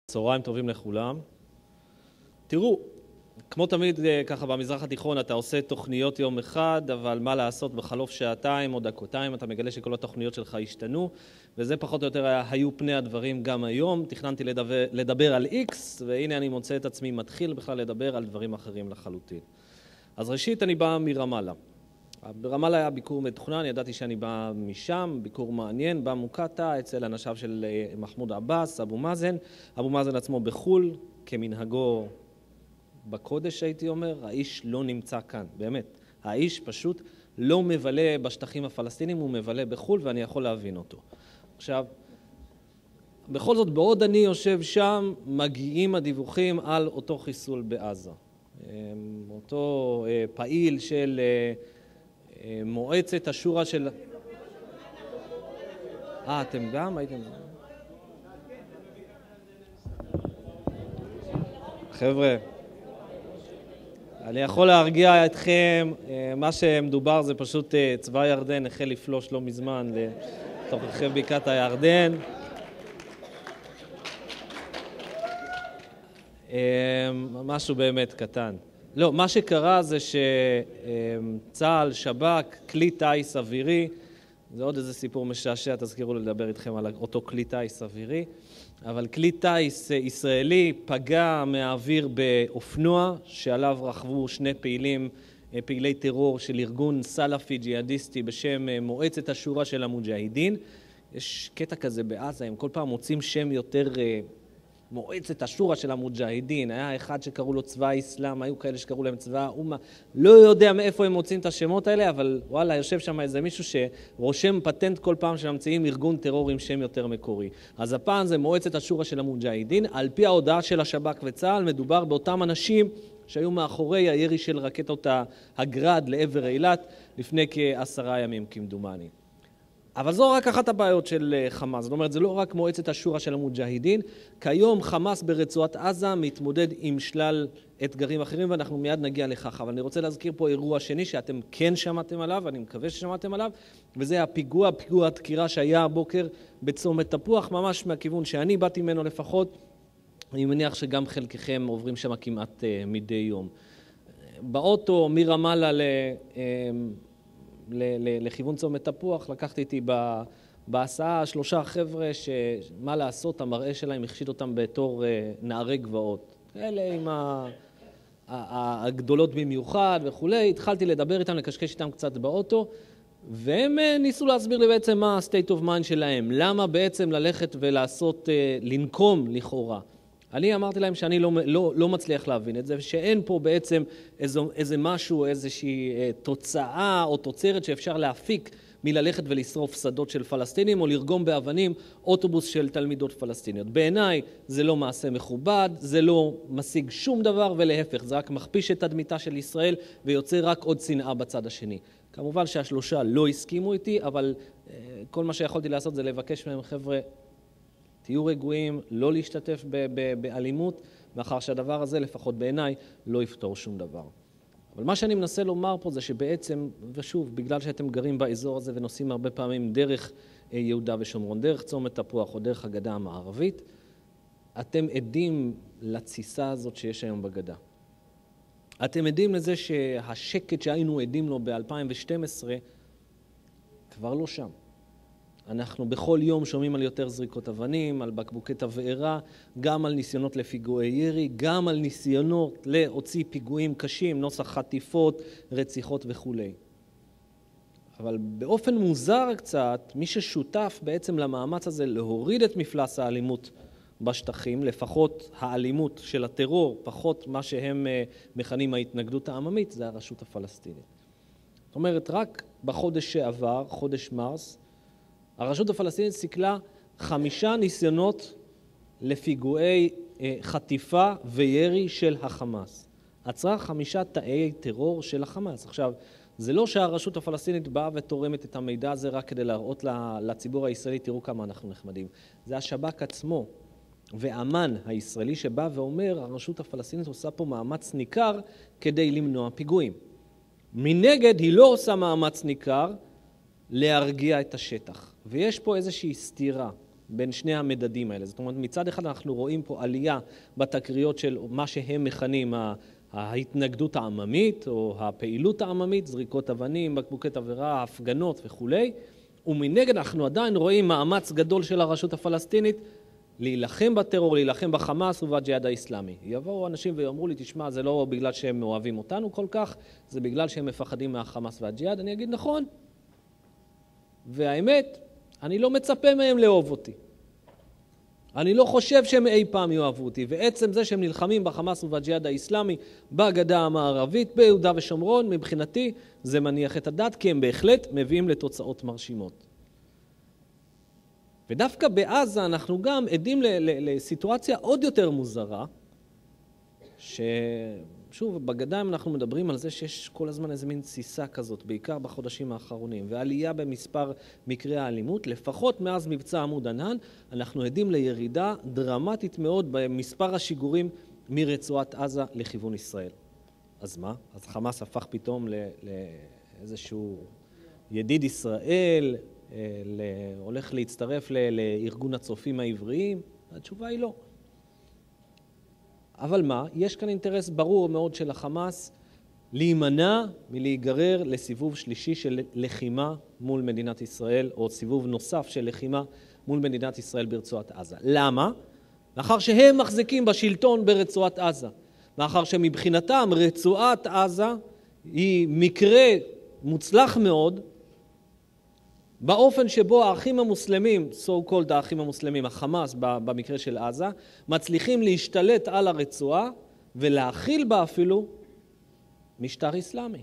צהריים טובים לכולם. תראו, כמו תמיד ככה במזרח התיכון אתה עושה תוכניות יום אחד, אבל מה לעשות, בחלוף שעתיים או דקותיים אתה מגלה שכל התוכניות שלך השתנו, וזה פחות או יותר היו פני הדברים גם היום. תכננתי לדבר על X, והנה אני מוצא את עצמי מתחיל בכלל לדבר על דברים אחרים לחלוטין. אז ראשית אני בא מרמאללה. ברמאללה היה ביקור מתוכנן, ידעתי שאני בא משם, ביקור מעניין, בא מוקטעה אצל אנשיו של מחמוד עבאס, אבו מאזן. אבו מאזן עצמו בחול, כמנהגו בקודש הייתי אומר, האיש לא נמצא כאן, באמת. האיש פשוט לא מבלה בשטחים הפלסטינים, הוא מבלה בחול ואני יכול להבין אותו. עכשיו, בכל זאת בעוד אני יושב שם, מגיעים הדיווחים על אותו חיסול בעזה. אותו פעיל של מועצת השורה של... אתם גם הייתם... חבר'ה, אני יכול להרגיע אתכם, מה שמדובר זה פשוט צבא ירדן החל לפלוש לא מזמן לתוככי בקעת הירדן. משהו באמת קטן. לא, מה שקרה זה שצה"ל, שב"כ, כלי טייס אווירי, זה עוד איזה סיפור משעשע, תזכירו לדבר איתכם על אותו כלי טייס אווירי, אבל כלי טייס ישראלי פגע מהאוויר באופנוע, שעליו רכבו שני פעילי טרור של ארגון סלאפי ג'יהאדיסטי בשם מועצת השורה של המוג'אהידין. יש קטע כזה בעזה, הם כל פעם מוצאים שם יותר... מועצת השורה של המוג'אהידין, היה אחד שקראו לו צבא האסלאם, היו כאלה שקראו להם צבא האומה, לא יודע מאיפה הם מוצאים את השמות האלה, אבל וואלה, יושב שם איזה מישהו שרושם פטנט כל פעם שממציאים ארגון טרור עם שם יותר מקורי. אז הפעם זה מועצת השורה של המוג'אהידין, על פי ההודעה של השב"כ וצה"ל, מדובר באותם אנשים שהיו מאחורי הירי של רקטות הגרד לעבר אילת לפני כ10 ימים כמדומני. אבל זו רק אחת הבעיות של חמאס, זאת אומרת, זה לא רק מועצת השורה של המוג'אהידין, כיום חמאס ברצועת עזה מתמודד עם שלל אתגרים אחרים, ואנחנו מיד נגיע לכך, אבל אני רוצה להזכיר פה אירוע שני שאתם כן שמעתם עליו, אני מקווה ששמעתם עליו, וזה פיגוע הדקירה שהיה הבוקר בצומת תפוח, ממש מהכיוון שאני באתי ממנו לפחות, אני מניח שגם חלקכם עוברים שם כמעט מדי יום. באוטו מרמאללה לכיוון צומת תפוח, לקחתי איתי בהסעה 3 חבר'ה שמה לעשות, המראה שלהם החשיד אותם בתור נערי גבעות. אלה עם הגדולות במיוחד וכולי. התחלתי לדבר איתם, לקשקש איתם קצת באוטו, והם ניסו להסביר לי בעצם מה ה-state of mind שלהם. למה בעצם ללכת ולעשות, לנקום לכאורה. אני אמרתי להם שאני לא מצליח להבין את זה, ושאין פה בעצם איזה משהו, איזושהי תוצאה או תוצרת שאפשר להפיק מללכת ולשרוף שדות של פלסטינים, או לרגום באבנים אוטובוס של תלמידות פלסטיניות. בעיניי זה לא מעשה מכובד, זה לא משיג שום דבר, ולהפך, זה רק מכפיש את תדמיתה של ישראל, ויוצר רק עוד שנאה בצד השני. כמובן שה3 לא הסכימו איתי, אבל כל מה שיכולתי לעשות זה לבקש מהם, חבר'ה, תהיו רגועים, לא להשתתף באלימות, מאחר שהדבר הזה, לפחות בעיניי, לא יפתור שום דבר. אבל מה שאני מנסה לומר פה זה שבעצם, ושוב, בגלל שאתם גרים באזור הזה ונוסעים הרבה פעמים דרך יהודה ושומרון, דרך צומת תפוח או דרך הגדה המערבית, אתם עדים לתסיסה הזאת שיש היום בגדה. אתם עדים לזה שהשקט שהיינו עדים לו ב-2012 כבר לא שם. אנחנו בכל יום שומעים על יותר זריקות אבנים, על בקבוקי תבערה, גם על ניסיונות לפיגועי ירי, גם על ניסיונות להוציא פיגועים קשים, נוסח חטיפות, רציחות וכו'. אבל באופן מוזר קצת, מי ששותף בעצם למאמץ הזה להוריד את מפלס האלימות בשטחים, לפחות האלימות של הטרור, פחות מה שהם מכנים ההתנגדות העממית, זה הרשות הפלסטינית. זאת אומרת, רק בחודש שעבר, חודש מרס, הרשות הפלסטינית סיכלה 5 ניסיונות לפיגועי חטיפה וירי של החמאס. עצרה 5 תאי טרור של החמאס. עכשיו, זה לא שהרשות הפלסטינית באה ותורמת את המידע הזה רק כדי להראות לציבור הישראלי, תראו כמה אנחנו נחמדים. זה השב"כ עצמו ואמן הישראלי שבא ואומר, הרשות הפלסטינית עושה פה מאמץ ניכר כדי למנוע פיגועים. מנגד, היא לא עושה מאמץ ניכר להרגיע את השטח. ויש פה איזושהי סתירה. בין שני המדדים האלה. זאת אומרת, מצד אחד אנחנו רואים פה עלייה בתקריות של מה שהם מכנים ההתנגדות העממית או הפעילות העממית, זריקות אבנים, בקבוקי תבערה, הפגנות וכו'. ומנגד אנחנו עדיין רואים מאמץ גדול של הרשות הפלסטינית להילחם בטרור, להילחם בחמאס ובג'יהאד האסלאמי. יבואו אנשים ויאמרו לי, תשמע, זה לא בגלל שהם אוהבים אותנו כל כך, זה בגלל שהם מפחדים מהחמאס והג'יהאד. אני אגיד נכון. והאמת, אני לא מצפה מהם לאהוב אותי. אני לא חושב שהם אי פעם יאהבו אותי, ועצם זה שהם נלחמים בחמאס ובג'יהאד האסלאמי בגדה המערבית, ביהודה ושומרון, מבחינתי זה מניח את הדעת, כי הם בהחלט מביאים לתוצאות מרשימות. ודווקא בעזה אנחנו גם עדים לסיטואציה עוד יותר מוזרה, ששוב, בגדה אנחנו מדברים על זה שיש כל הזמן איזה מין תסיסה כזאת, בעיקר בחודשים האחרונים, ועלייה במספר מקרי האלימות, לפחות מאז מבצע עמוד ענן, אנחנו עדים לירידה דרמטית מאוד במספר השיגורים מרצועת עזה לכיוון ישראל. אז מה? אז חמאס הפך פתאום לאיזשהו ידיד ישראל, הולך להצטרף לארגון הצופים העבריים? התשובה היא לא. אבל מה? יש כאן אינטרס ברור מאוד של החמאס להימנע מלהיגרר לסיבוב שלישי של לחימה מול מדינת ישראל, או סיבוב נוסף של לחימה מול מדינת ישראל ברצועת עזה. למה? מאחר שהם מחזיקים בשלטון ברצועת עזה. מאחר שמבחינתם רצועת עזה היא מקרה מוצלח מאוד, באופן שבו האחים המוסלמים, so called האחים המוסלמים, החמאס במקרה של עזה, מצליחים להשתלט על הרצועה ולהכיל בה אפילו משטר אסלאמי.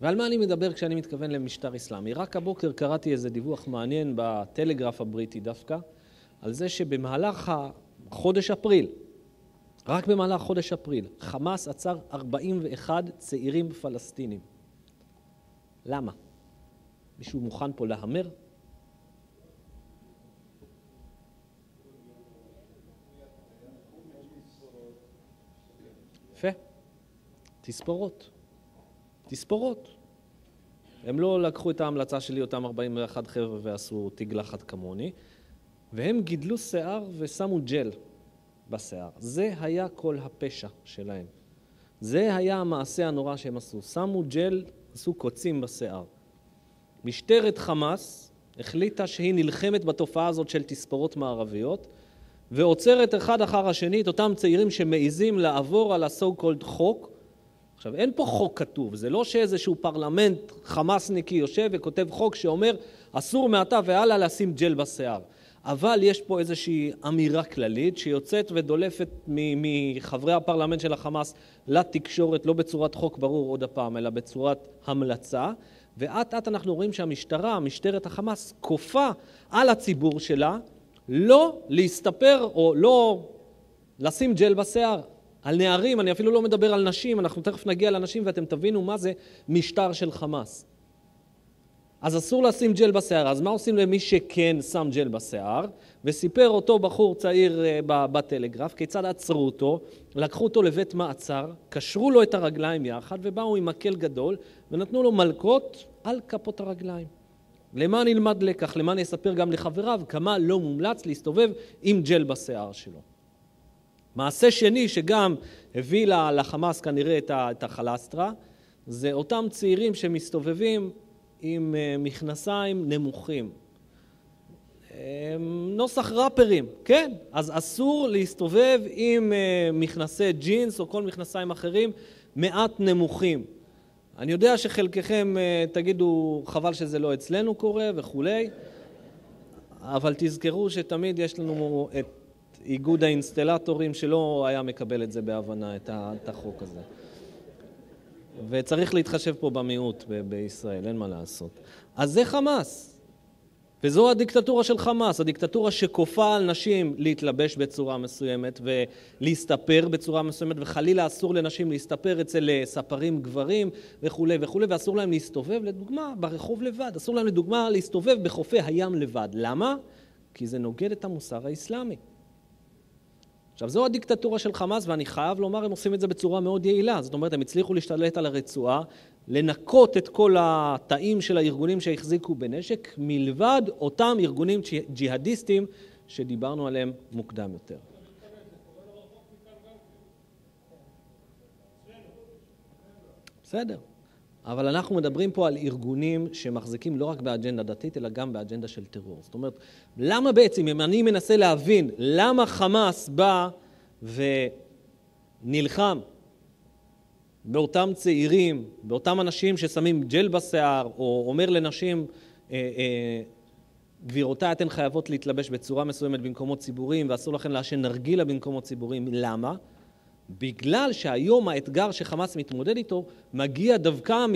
ועל מה אני מדבר כשאני מתכוון למשטר אסלאמי? רק הבוקר קראתי איזה דיווח מעניין בטלגרף הבריטי דווקא, על זה שבמהלך חודש אפריל, רק במהלך חודש אפריל, חמאס עצר 41 צעירים פלסטינים. למה? מישהו מוכן פה להמר? יפה. תספורות. תספורות. הם לא לקחו את ההמלצה שלי, אותם 41 חבר'ה, ועשו תגלחת כמוני, והם גידלו שיער ושמו ג'ל בשיער. זה היה כל הפשע שלהם. זה היה המעשה הנורא שהם עשו. שמו ג'ל, עשו קוצים בשיער. משטרת חמאס החליטה שהיא נלחמת בתופעה הזאת של תספורות מערביות, ועוצרת אחד אחר השני את אותם צעירים שמעיזים לעבור על ה-so called חוק. עכשיו, אין פה חוק כתוב, זה לא שאיזשהו פרלמנט חמאסניקי יושב וכותב חוק שאומר אסור מעתה והלאה לשים ג'ל בשיער. אבל יש פה איזושהי אמירה כללית שיוצאת ודולפת מחברי הפרלמנט של החמאס לתקשורת, לא בצורת חוק ברור עוד הפעם, אלא בצורת המלצה. ועת אנחנו רואים שהמשטרה, משטרת החמאס, כופה על הציבור שלה לא להסתפר או לא לשים ג'ל בשיער. על נערים, אני אפילו לא מדבר על נשים, אנחנו תכף נגיע לנשים ואתם תבינו מה זה משטר של חמאס. אז אסור לשים ג'ל בשיער, אז מה עושים למי שכן שם ג'ל בשיער? וסיפר אותו בחור צעיר בטלגרף, כיצד עצרו אותו, לקחו אותו לבית מעצר, קשרו לו את הרגליים יחד ובאו עם מקל גדול ונתנו לו מלקות על כפות הרגליים. למה נלמד לקח? למה נספר גם לחבריו? כמה לא מומלץ להסתובב עם ג'ל בשיער שלו. מעשה שני שגם הביא לחמאס כנראה את החלסטרה, זה אותם צעירים שמסתובבים עם מכנסיים נמוכים. נוסח ראפרים, כן? אז אסור להסתובב עם מכנסי ג'ינס או כל מכנסיים אחרים מעט נמוכים. אני יודע שחלקכם תגידו חבל שזה לא אצלנו קורה וכולי, אבל תזכרו שתמיד יש לנו את איגוד האינסטלטורים שלא היה מקבל את זה בהבנה, את החוק הזה. וצריך להתחשב פה במיעוט בישראל, אין מה לעשות. אז זה חמאס. וזו הדיקטטורה של חמאס, הדיקטטורה שכופה על נשים להתלבש בצורה מסוימת ולהסתפר בצורה מסוימת, וחלילה אסור לנשים להסתפר אצל ספרים גברים וכו' וכו', ואסור להם להסתובב, לדוגמה, ברחוב לבד. אסור להם לדוגמה להסתובב בחופי הים לבד. למה? כי זה נוגד את המוסר האסלאמי. עכשיו, זו הדיקטטורה של חמאס, ואני חייב לומר, הם עושים את זה בצורה מאוד יעילה. זאת אומרת, הם הצליחו להשתלט על הרצועה, לנקות את כל התאים של הארגונים שהחזיקו בנשק, מלבד אותם ארגונים ג'יהדיסטים שדיברנו עליהם מוקדם יותר. בסדר. אבל אנחנו מדברים פה על ארגונים שמחזיקים לא רק באג'נדה דתית, אלא גם באג'נדה של טרור. זאת אומרת, למה בעצם, אם אני מנסה להבין למה חמאס בא ונלחם באותם צעירים, באותם אנשים ששמים ג'ל בשיער, או אומר לנשים, גבירותיי, אתן חייבות להתלבש בצורה מסוימת במקומות ציבוריים, ואסור לכן לעשן נרגילה במקומות ציבוריים. למה? בגלל שהיום האתגר שחמאס מתמודד איתו מגיע דווקא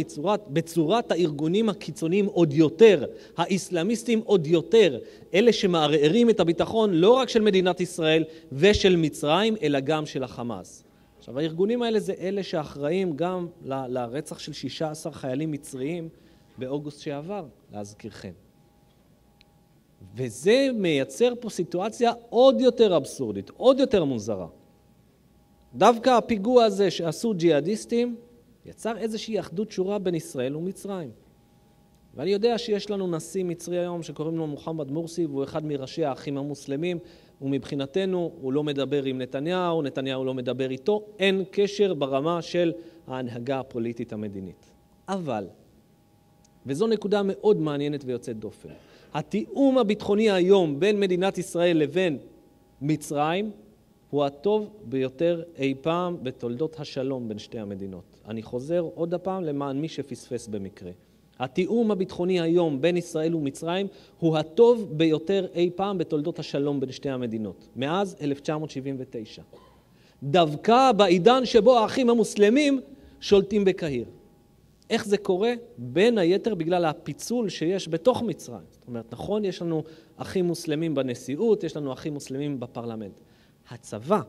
בצורת הארגונים הקיצוניים עוד יותר, האסלאמיסטים עוד יותר, אלה שמערערים את הביטחון לא רק של מדינת ישראל ושל מצרים, אלא גם של החמאס. עכשיו, הארגונים האלה זה אלה שאחראים גם לרצח של 16 חיילים מצריים באוגוסט שעבר, להזכירכם. וזה מייצר פה סיטואציה עוד יותר אבסורדית, עוד יותר מוזרה. דווקא הפיגוע הזה שעשו ג'יהדיסטים יצר איזושהי אחדות שורה בין ישראל ומצרים. ואני יודע שיש לנו נשיא מצרי היום שקוראים לו מוחמד מורסי, והוא אחד מראשי האחים המוסלמים, ומבחינתנו הוא לא מדבר עם נתניהו, נתניהו לא מדבר איתו, אין קשר ברמה של ההנהגה הפוליטית המדינית. אבל, וזו נקודה מאוד מעניינת ויוצאת דופן, התיאום הביטחוני היום בין מדינת ישראל לבין מצרים, הוא הטוב ביותר אי פעם בתולדות השלום בין שתי המדינות. אני חוזר עוד הפעם למען מי שפספס במקרה. התיאום הביטחוני היום בין ישראל ומצרים הוא הטוב ביותר אי פעם בתולדות השלום בין שתי המדינות, מאז 1979. דווקא בעידן שבו האחים המוסלמים שולטים בקהיר. איך זה קורה? בין היתר בגלל הפיצול שיש בתוך מצרים. זאת אומרת, נכון, יש לנו אחים מוסלמים בנשיאות, יש לנו אחים מוסלמים בפרלמנט. הצבא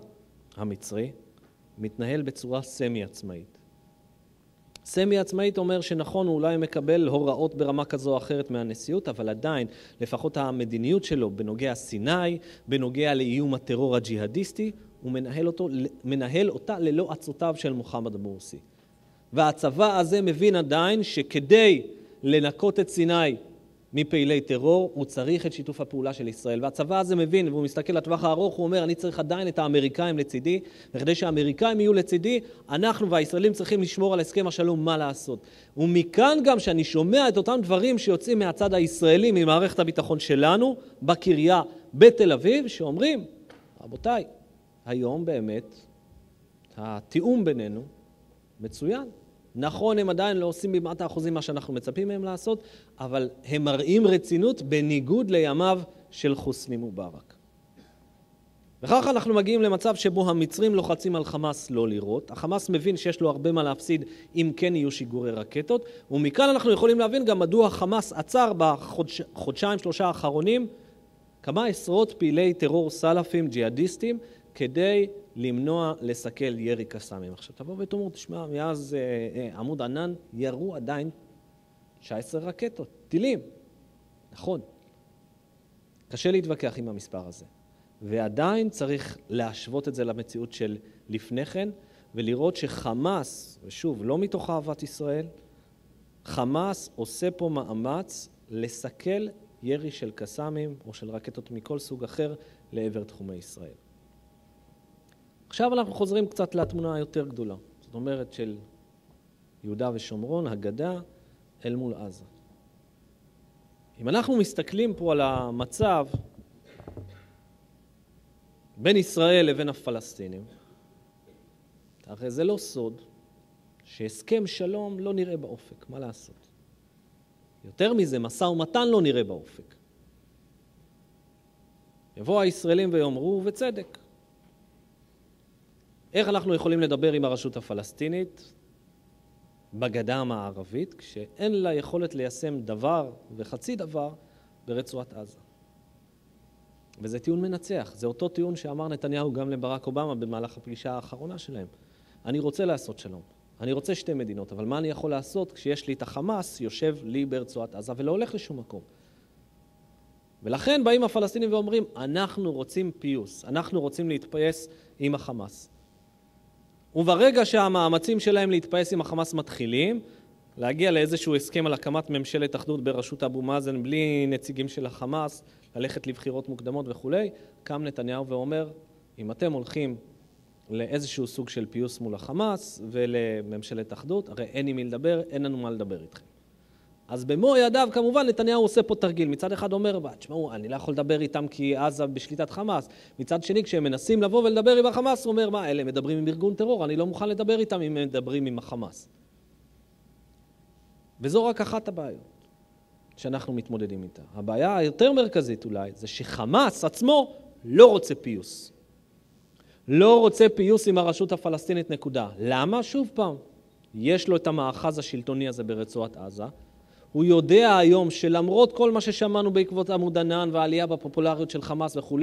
המצרי מתנהל בצורה סמי-עצמאית. סמי-עצמאית אומר שנכון, הוא אולי מקבל הוראות ברמה כזו או אחרת מהנשיאות, אבל עדיין, לפחות המדיניות שלו בנוגע סיני, בנוגע לאיום הטרור הג'יהדיסטי, הוא מנהל אותה ללא עצותיו של מוחמד מורסי. והצבא הזה מבין עדיין שכדי לנקות את סיני מפעילי טרור, הוא צריך את שיתוף הפעולה של ישראל. והצבא הזה מבין, והוא מסתכל לטווח הארוך, הוא אומר, אני צריך עדיין את האמריקאים לצידי, וכדי שהאמריקאים יהיו לצידי, אנחנו והישראלים צריכים לשמור על הסכם השלום, מה לעשות. ומכאן גם שאני שומע את אותם דברים שיוצאים מהצד הישראלי, ממערכת הביטחון שלנו, בקריה בתל אביב, שאומרים, רבותיי, היום באמת התיאום בינינו מצוין. נכון, הם עדיין לא עושים במאת האחוזים מה שאנחנו מצפים מהם לעשות, אבל הם מראים רצינות בניגוד לימיו של חוסני מובארק. וכך אנחנו מגיעים למצב שבו המצרים לוחצים על חמאס לא לירות. החמאס מבין שיש לו הרבה מה להפסיד אם כן יהיו שיגורי רקטות, ומכאן אנחנו יכולים להבין גם מדוע חמאס עצר בחודשיים שלושה האחרונים כמה עשרות פעילי טרור סלאפים ג'יהדיסטים כדי למנוע לסכל ירי קסאמים. עכשיו תבוא ותאמר, תשמע, מאז עמוד ענן ירו עדיין 19 רקטות, טילים. נכון. קשה להתווכח עם המספר הזה. ועדיין צריך להשוות את זה למציאות של לפני כן, ולראות שחמאס, ושוב, לא מתוך אהבת ישראל, חמאס עושה פה מאמץ לסכל ירי של קסאמים או של רקטות מכל סוג אחר לעבר תחומי ישראל. עכשיו אנחנו חוזרים קצת לתמונה היותר גדולה. זאת אומרת של יהודה ושומרון, הגדה, אל מול עזה. אם אנחנו מסתכלים פה על המצב בין ישראל לבין הפלסטינים, הרי זה לא סוד שהסכם שלום לא נראה באופק, מה לעשות? יותר מזה, משא ומתן לא נראה באופק. יבואו הישראלים ויאמרו, ובצדק, איך אנחנו יכולים לדבר עם הרשות הפלסטינית בגדה המערבית, כשאין לה יכולת ליישם דבר וחצי דבר ברצועת עזה? וזה טיעון מנצח. זה אותו טיעון שאמר נתניהו גם לברק אובמה במהלך הפגישה האחרונה שלהם. אני רוצה לעשות שלום. אני רוצה שתי מדינות, אבל מה אני יכול לעשות כשיש לי את החמאס יושב לי ברצועת עזה ולא הולך לשום מקום? ולכן באים הפלסטינים ואומרים, אנחנו רוצים פיוס, אנחנו רוצים להתפייס עם החמאס. וברגע שהמאמצים שלהם להתפייס עם החמאס מתחילים, להגיע לאיזשהו הסכם על הקמת ממשלת אחדות בראשות אבו מאזן, בלי נציגים של החמאס, ללכת לבחירות מוקדמות וכו'. קם נתניהו ואומר, אם אתם הולכים לאיזשהו סוג של פיוס מול החמאס ולממשלת אחדות, הרי אין עם מי לדבר, אין לנו מה לדבר איתכם. אז במו ידיו, כמובן, נתניהו עושה פה תרגיל. מצד אחד אומר, תשמעו, אני לא יכול לדבר איתם כי עזה בשליטת חמאס. מצד שני, כשהם מנסים לבוא ולדבר עם החמאס, הוא אומר, מה, אלה מדברים עם ארגון טרור, אני לא מוכן לדבר איתם אם הם מדברים עם החמאס. וזו רק אחת הבעיות שאנחנו מתמודדים איתה. הבעיה היותר מרכזית אולי, זה שחמאס עצמו לא רוצה פיוס. לא רוצה פיוס עם הרשות הפלסטינית, נקודה. למה? שוב פעם, יש לו את המאחז השלטוני הזה ברצועת עזה. הוא יודע היום שלמרות כל מה ששמענו בעקבות עמוד ענן והעלייה בפופולריות של חמאס וכו',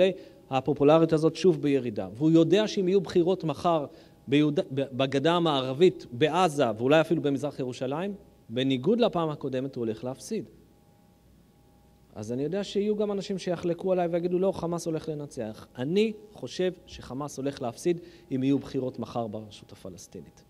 הפופולריות הזאת שוב בירידה. והוא יודע שאם יהיו בחירות מחר בגדה המערבית, בעזה ואולי אפילו במזרח ירושלים, בניגוד לפעם הקודמת הוא הולך להפסיד. אז אני יודע שיהיו גם אנשים שיחלקו עליי ויגידו, לא, חמאס הולך לנצח. אני חושב שחמאס הולך להפסיד אם יהיו בחירות מחר ברשות הפלסטינית.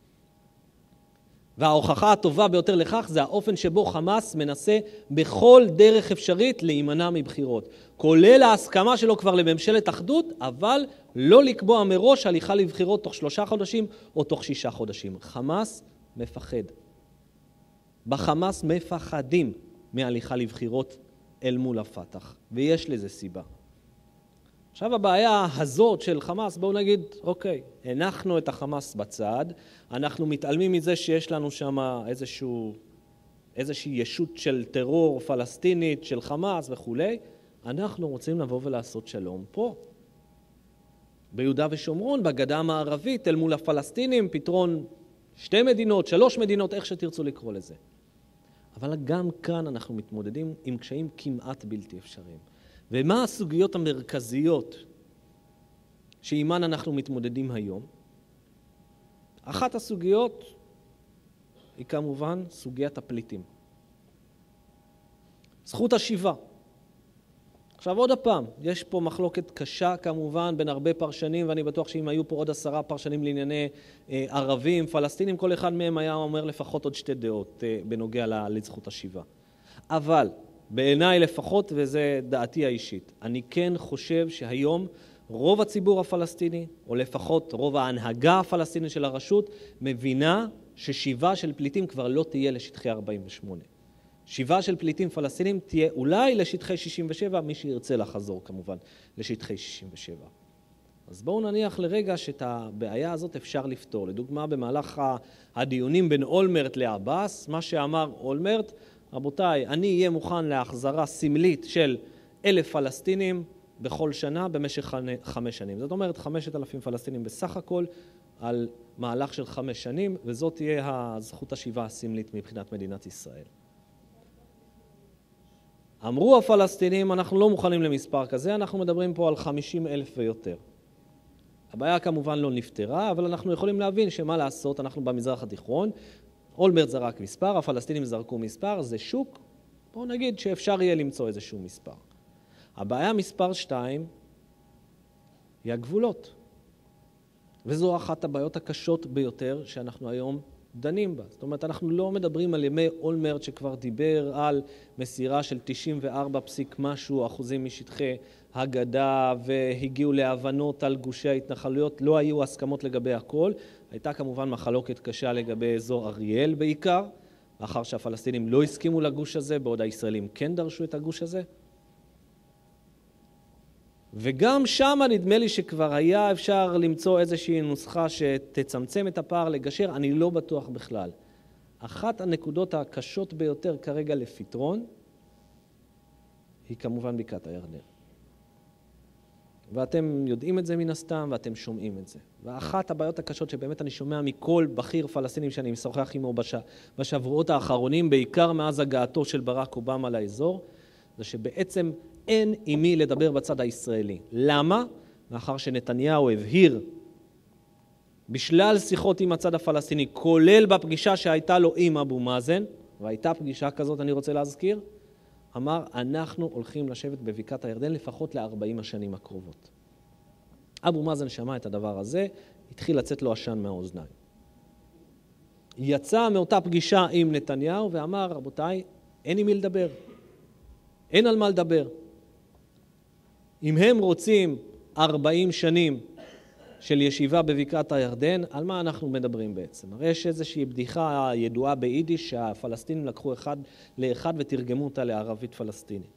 וההוכחה הטובה ביותר לכך זה האופן שבו חמאס מנסה בכל דרך אפשרית להימנע מבחירות. כולל ההסכמה שלו כבר לממשלת אחדות, אבל לא לקבוע מראש הליכה לבחירות תוך 3 חודשים או תוך 6 חודשים. חמאס מפחד. בחמאס מפחדים מהליכה לבחירות אל מול הפתח, ויש לזה סיבה. עכשיו הבעיה הזאת של חמאס, בואו נגיד, אוקיי, הנחנו את החמאס בצד, אנחנו מתעלמים מזה שיש לנו שם איזושהי ישות של טרור פלסטינית, של חמאס וכו'. אנחנו רוצים לבוא ולעשות שלום פה. ביהודה ושומרון, בגדה המערבית, אל מול הפלסטינים, פתרון 2 מדינות, 3 מדינות, איך שתרצו לקרוא לזה. אבל גם כאן אנחנו מתמודדים עם קשיים כמעט בלתי אפשריים. ומה הסוגיות המרכזיות שעימן אנחנו מתמודדים היום? אחת הסוגיות היא כמובן סוגיית הפליטים. זכות השיבה. עכשיו עוד הפעם, יש פה מחלוקת קשה כמובן בין הרבה פרשנים, ואני בטוח שאם היו פה עוד 10 פרשנים לענייני ערבים, פלסטינים, כל אחד מהם היה אומר לפחות עוד 2 דעות בנוגע לזכות השיבה. אבל בעיניי לפחות, וזה דעתי האישית, אני כן חושב שהיום רוב הציבור הפלסטיני, או לפחות רוב ההנהגה הפלסטינית של הרשות, מבינה ששיבה של פליטים כבר לא תהיה לשטחי 48. שיבה של פליטים פלסטינים תהיה אולי לשטחי 67, מי שירצה לחזור כמובן לשטחי 67. אז בואו נניח לרגע שאת הבעיה הזאת אפשר לפתור. לדוגמה, במהלך הדיונים בין אולמרט לעבאס, מה שאמר אולמרט, רבותיי, אני אהיה מוכן להחזרה סמלית של 1,000 פלסטינים בכל שנה במשך 5 שנים. זאת אומרת, 5,000 פלסטינים בסך הכל על מהלך של 5 שנים, וזאת תהיה הזכות השיבה הסמלית מבחינת מדינת ישראל. אמרו הפלסטינים, אנחנו לא מוכנים למספר כזה, אנחנו מדברים פה על 50,000 ויותר. הבעיה כמובן לא נפתרה, אבל אנחנו יכולים להבין שמה לעשות, אנחנו במזרח התיכון, אולמרט זרק מספר, הפלסטינים זרקו מספר, זה שוק, בואו נגיד שאפשר יהיה למצוא איזשהו מספר. הבעיה מספר 2 היא הגבולות. וזו אחת הבעיות הקשות ביותר שאנחנו היום דנים בה. זאת אומרת, אנחנו לא מדברים על ימי אולמרט שכבר דיבר על מסירה של 94% משטחי הגדה והגיעו להבנות על גושי ההתנחלויות. לא היו הסכמות לגבי הכל. הייתה כמובן מחלוקת קשה לגבי אזור אריאל בעיקר, לאחר שהפלסטינים לא הסכימו לגוש הזה, בעוד הישראלים כן דרשו את הגוש הזה. וגם שם נדמה לי שכבר היה אפשר למצוא איזושהי נוסחה שתצמצם את הפער לגשר, אני לא בטוח בכלל. אחת הנקודות הקשות ביותר כרגע לפתרון היא כמובן בקעת הירדן. ואתם יודעים את זה מן הסתם ואתם שומעים את זה. ואחת הבעיות הקשות שבאמת אני שומע מכל בכיר פלסטינים שאני משוחח עמו בשבועות האחרונים, בעיקר מאז הגעתו של ברק אובמה לאזור, זה שבעצם אין עם מי לדבר בצד הישראלי. למה? מאחר שנתניהו הבהיר בשלל שיחות עם הצד הפלסטיני, כולל בפגישה שהייתה לו עם אבו מאזן, והייתה פגישה כזאת אני רוצה להזכיר, אמר, אנחנו הולכים לשבת בבקעת הירדן לפחות ל-40 השנים הקרובות. אבו מאזן שמע את הדבר הזה, התחיל לצאת לו עשן מהאוזניים. יצא מאותה פגישה עם נתניהו ואמר, רבותיי, אין עם מי לדבר. אין על מה לדבר. אם הם רוצים 40 שנים של ישיבה בבקעת הירדן, על מה אנחנו מדברים בעצם? הרי יש איזושהי בדיחה ידועה ביידיש שהפלסטינים לקחו אחד לאחד ותרגמו אותה לערבית פלסטינית.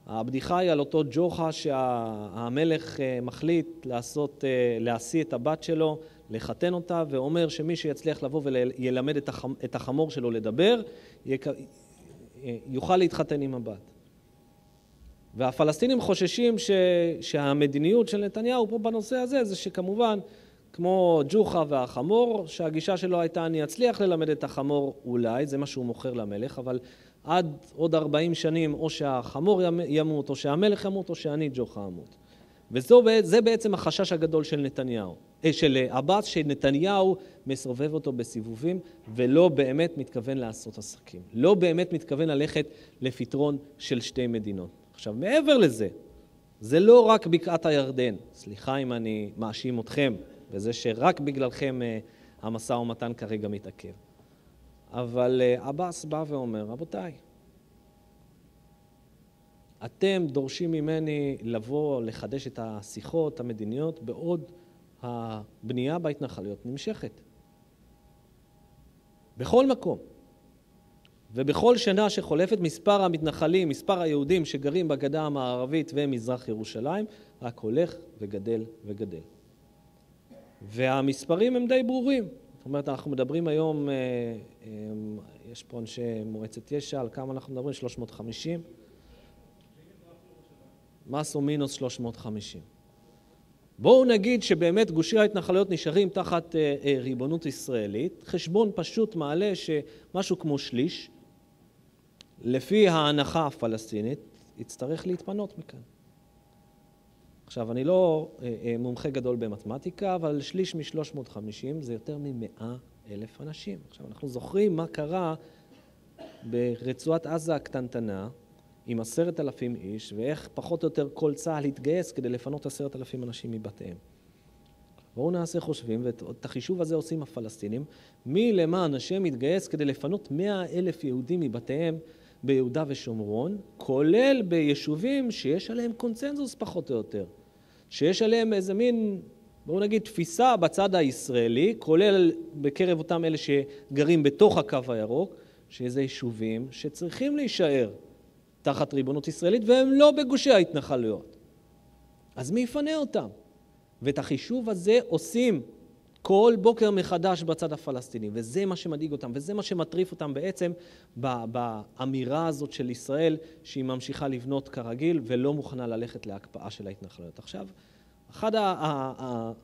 הבדיחה היא על אותו ג'וחה שהמלך מחליט להשיא את הבת שלו, לחתן אותה, ואומר שמי שיצליח לבוא וילמד את החמור שלו לדבר, יוכל להתחתן עם הבת. והפלסטינים חוששים שהמדיניות של נתניהו פה בנושא הזה, זה שכמובן, כמו ג'וחה והחמור, שהגישה שלו הייתה, אני אצליח ללמד את החמור אולי, זה מה שהוא מוכר למלך, אבל עד עוד 40 שנים, או שהחמור ימות, או שהמלך ימות, או שאני ג'וחה אמות. וזה בעצם החשש הגדול של נתניהו, של עבאס, שנתניהו מסובב אותו בסיבובים, ולא באמת מתכוון לעשות עסקים. לא באמת מתכוון ללכת לפתרון של שתי מדינות. עכשיו, מעבר לזה, זה לא רק בקעת הירדן. סליחה אם אני מאשים אתכם, בזה שרק בגללכם המשא ומתן כרגע מתעכב. אבל עבאס בא ואומר, רבותיי, אתם דורשים ממני לבוא לחדש את השיחות המדיניות בעוד הבנייה בהתנחלויות נמשכת. בכל מקום. ובכל שנה שחולפת מספר המתנחלים, מספר היהודים שגרים בגדה המערבית ומזרח ירושלים, רק הולך וגדל וגדל. והמספרים הם די ברורים. זאת אומרת, אנחנו מדברים היום, יש פה אנשי מועצת יש"ע, על כמה אנחנו מדברים? 350? מס או מינוס 350. בואו נגיד שבאמת גושי ההתנחלויות נשארים תחת ריבונות ישראלית. חשבון פשוט מעלה שמשהו כמו שליש, לפי ההנחה הפלסטינית, יצטרך להתפנות מכאן. עכשיו, אני לא מומחה גדול במתמטיקה, אבל שליש מ-350 זה יותר מ100,000 אנשים. עכשיו, אנחנו זוכרים מה קרה ברצועת עזה הקטנטנה, עם 10,000 איש, ואיך פחות או יותר כל צה"ל התגייס כדי לפנות 10,000 אנשים מבתיהם. בואו נעשה חושבים, ואת החישוב הזה עושים הפלסטינים, מי למען השם מתגייס כדי לפנות 100,000 יהודים מבתיהם ביהודה ושומרון, כולל ביישובים שיש עליהם קונצנזוס פחות או יותר, שיש עליהם איזה מין, בואו נגיד, תפיסה בצד הישראלי, כולל בקרב אותם אלה שגרים בתוך הקו הירוק, שזה יישובים שצריכים להישאר תחת ריבונות ישראלית, והם לא בגושי ההתנחלויות. אז מי יפנה אותם? ואת החישוב הזה עושים כל בוקר מחדש בצד הפלסטיני, וזה מה שמדאיג אותם, וזה מה שמטריף אותם בעצם באמירה הזאת של ישראל, שהיא ממשיכה לבנות כרגיל, ולא מוכנה ללכת להקפאה של ההתנחלויות. עכשיו,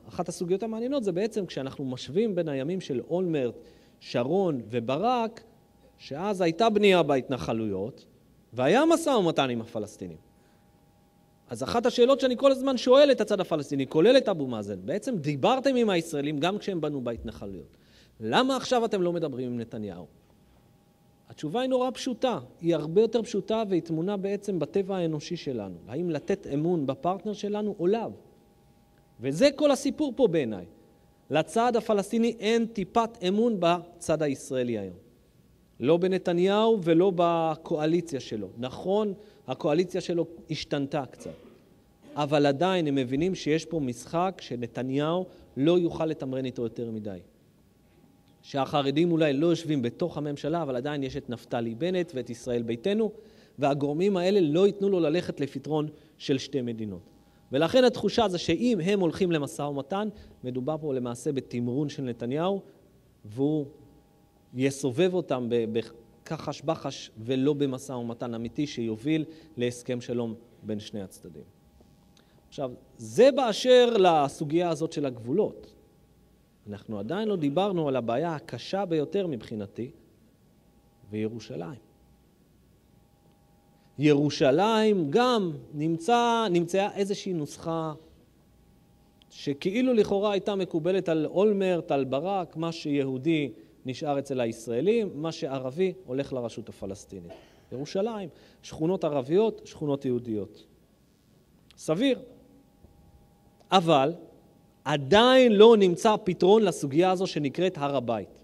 אחת הסוגיות המעניינות זה בעצם כשאנחנו משווים בין הימים של אולמרט, שרון וברק, שאז הייתה בנייה בהתנחלויות, והיה משא ומתן עם הפלסטינים. אז אחת השאלות שאני כל הזמן שואל את הצד הפלסטיני, כולל את אבו מאזן, בעצם דיברתם עם הישראלים גם כשהם בנו בהתנחלויות. למה עכשיו אתם לא מדברים עם נתניהו? התשובה היא נורא פשוטה, היא הרבה יותר פשוטה והיא תמונה בעצם בטבע האנושי שלנו. האם לתת אמון בפרטנר שלנו או לאו? וזה כל הסיפור פה בעיניי. לצד הפלסטיני אין טיפת אמון בצד הישראלי היום. לא בנתניהו ולא בקואליציה שלו. נכון, הקואליציה שלו השתנתה קצת. אבל עדיין הם מבינים שיש פה משחק שנתניהו לא יוכל לתמרן איתו יותר מדי. שהחרדים אולי לא יושבים בתוך הממשלה, אבל עדיין יש את נפתלי בנט ואת ישראל ביתנו, והגורמים האלה לא ייתנו לו ללכת לפתרון של שתי מדינות. ולכן התחושה זה שאם הם הולכים למשא ומתן, מדובר פה למעשה בתמרון של נתניהו, והוא יסובב אותם בכחש בחש ולא במשא ומתן אמיתי שיוביל להסכם שלום בין שני הצדדים. עכשיו, זה באשר לסוגיה הזאת של הגבולות. אנחנו עדיין לא דיברנו על הבעיה הקשה ביותר מבחינתי, וירושלים. ירושלים גם נמצאה איזושהי נוסחה שכאילו לכאורה הייתה מקובלת על אולמרט, על ברק, מה שיהודי נשאר אצל הישראלים, מה שערבי הולך לרשות הפלסטינית. ירושלים, שכונות ערביות, שכונות יהודיות. סביר. אבל עדיין לא נמצא פתרון לסוגיה הזו שנקראת הר הבית.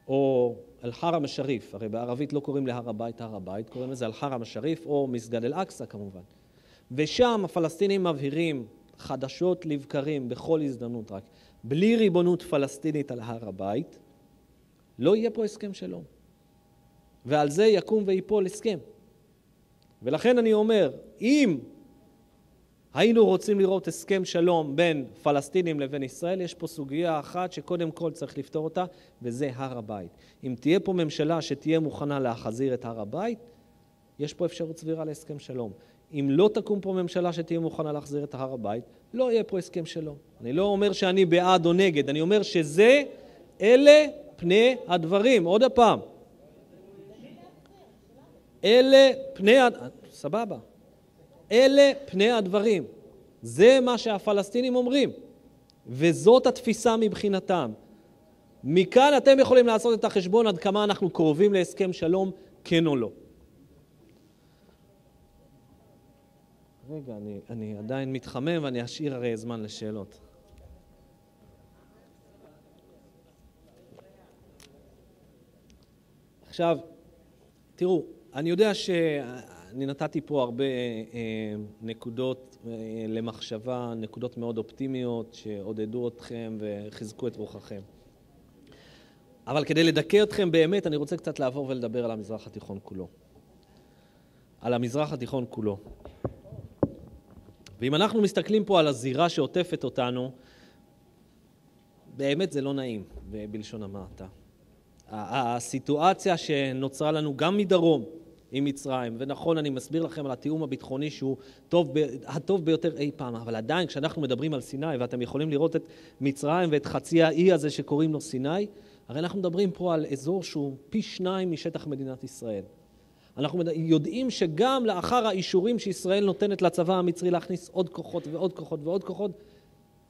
או אל-חרם א-שריף, הרי בערבית לא קוראים להר הבית הר הבית, קוראים לזה אל-חרם א-שריף או מסגד אל-אקצא כמובן. ושם הפלסטינים מבהירים חדשות לבקרים בכל הזדמנות רק, בלי ריבונות פלסטינית על הר הבית, לא יהיה פה הסכם שלום. ועל זה יקום ויפול הסכם. ולכן אני אומר, אם היינו רוצים לראות הסכם שלום בין פלסטינים לבין ישראל, יש פה סוגיה אחת שקודם כל צריך לפתור אותה, וזה הר הבית. אם תהיה פה ממשלה שתהיה מוכנה להחזיר את הר הבית, יש פה אפשרות סבירה להסכם שלום. אם לא תקום פה ממשלה שתהיה מוכנה להחזיר את הר הבית, לא יהיה פה הסכם שלום. אני לא אומר שאני בעד או נגד, אני אומר אלה פני הדברים. עוד הפעם. סבבה. אלה פני הדברים. זה מה שהפלסטינים אומרים. וזאת התפיסה מבחינתם. מכאן אתם יכולים לעשות את החשבון עד כמה אנחנו קרובים להסכם שלום, כן או לא. רגע, אני עדיין מתחמם ואני אשאיר הרי זמן לשאלות. עכשיו, תראו, אני יודע שאני נתתי פה הרבה נקודות למחשבה, נקודות מאוד אופטימיות שעודדו אתכם וחיזקו את רוחכם. אבל כדי לדכא אתכם באמת, אני רוצה קצת לעבור ולדבר על המזרח התיכון כולו. על המזרח התיכון כולו. ואם אנחנו מסתכלים פה על הזירה שעוטפת אותנו, באמת זה לא נעים, בלשון המעטה. הסיטואציה שנוצרה לנו גם מדרום עם מצרים, ונכון, אני מסביר לכם על התיאום הביטחוני שהוא הטוב ביותר אי פעם, אבל עדיין כשאנחנו מדברים על סיני, ואתם יכולים לראות את מצרים ואת חצי האי הזה שקוראים לו סיני, הרי אנחנו מדברים פה על אזור שהוא פי 2 משטח מדינת ישראל. אנחנו יודעים שגם לאחר האישורים שישראל נותנת לצבא המצרי להכניס עוד כוחות ועוד כוחות ועוד כוחות,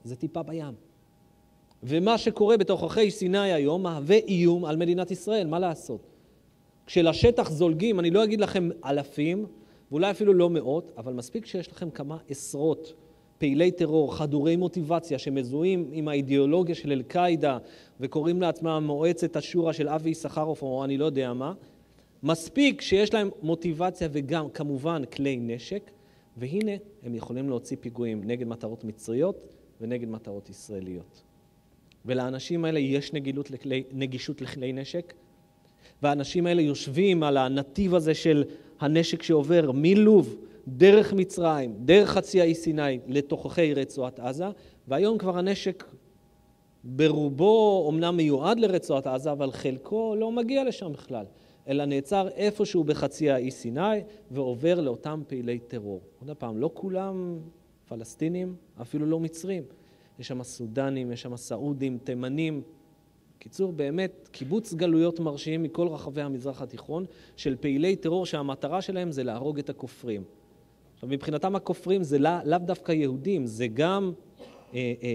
זה טיפה בים. ומה שקורה בתוככי סיני היום מהווה איום על מדינת ישראל, מה לעשות? כשלשטח זולגים, אני לא אגיד לכם אלפים, ואולי אפילו לא מאות, אבל מספיק שיש לכם כמה עשרות פעילי טרור, חדורי מוטיבציה, שמזוהים עם האידיאולוגיה של אל-קאידה, וקוראים לעצמם מועצת השורה של אבי יששכרוף, או אני לא יודע מה, מספיק שיש להם מוטיבציה וגם כמובן כלי נשק, והנה הם יכולים להוציא פיגועים נגד מטרות מצריות ונגד מטרות ישראליות. ולאנשים האלה יש נגישות לכלי נשק, והאנשים האלה יושבים על הנתיב הזה של הנשק שעובר מלוב, דרך מצרים, דרך חצי האי סיני, לתוככי רצועת עזה, והיום כבר הנשק ברובו אומנם מיועד לרצועת עזה, אבל חלקו לא מגיע לשם בכלל, אלא נעצר איפשהו בחצי האי סיני, ועובר לאותם פעילי טרור. עוד פעם, לא כולם פלסטינים, אפילו לא מצרים. יש שם סודנים, יש שם סעודים, תימנים. קיצור, באמת, קיבוץ גלויות מרשיעים מכל רחבי המזרח התיכון, של פעילי טרור שהמטרה שלהם זה להרוג את הכופרים. עכשיו, מבחינתם הכופרים זה לאו דווקא יהודים, זה גם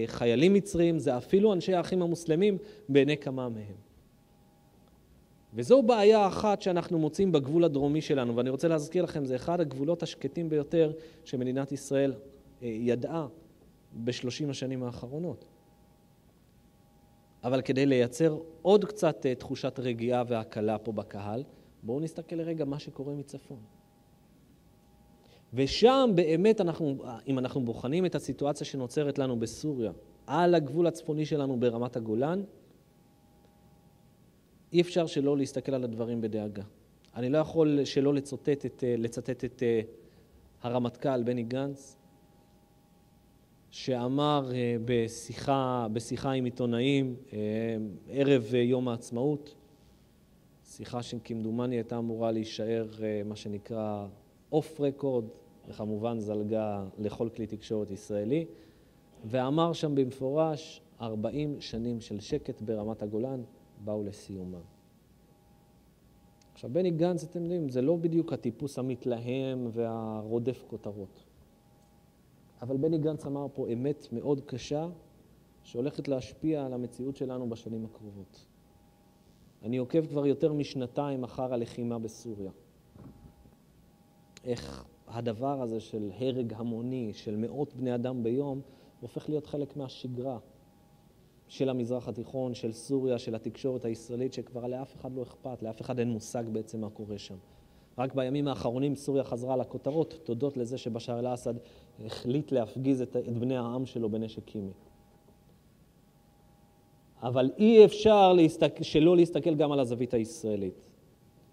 חיילים מצרים, זה אפילו אנשי האחים המוסלמים בעיני כמה מהם. וזו בעיה אחת שאנחנו מוצאים בגבול הדרומי שלנו, ואני רוצה להזכיר לכם, זה אחד הגבולות השקטים ביותר שמדינת ישראל ידעה ב-30 השנים האחרונות. אבל כדי לייצר עוד קצת תחושת רגיעה והקלה פה בקהל, בואו נסתכל לרגע מה שקורה מצפון. ושם באמת אם אנחנו בוחנים את הסיטואציה שנוצרת לנו בסוריה, על הגבול הצפוני שלנו ברמת הגולן, אי אפשר שלא להסתכל על הדברים בדאגה. אני לא יכול שלא לצטט את הרמטכ"ל בני גנץ, שאמר בשיחה עם עיתונאים ערב יום העצמאות, שיחה שכמדומני הייתה אמורה להישאר מה שנקרא אוף רקורד, וכמובן זלגה לכל כלי תקשורת ישראלי, ואמר שם במפורש 40 שנים של שקט ברמת הגולן באו לסיומם. עכשיו בני גנץ, אתם יודעים, זה לא בדיוק הטיפוס המתלהם והרודף כותרות. אבל בני גנץ אמר פה אמת מאוד קשה, שהולכת להשפיע על המציאות שלנו בשנים הקרובות. אני עוקב כבר יותר משנתיים אחר הלחימה בסוריה. איך הדבר הזה של הרג המוני, של מאות בני אדם ביום, הופך להיות חלק מהשגרה של המזרח התיכון, של סוריה, של התקשורת הישראלית, שכבר לאף אחד לא אכפת, לאף אחד אין מושג בעצם מה קורה שם. רק בימים האחרונים סוריה חזרה לכותרות, תודות לזה שבשאר אל-אסד החליט להפגיז את בני העם שלו בנשק קימי. אבל אי אפשר שלא להסתכל גם על הזווית הישראלית.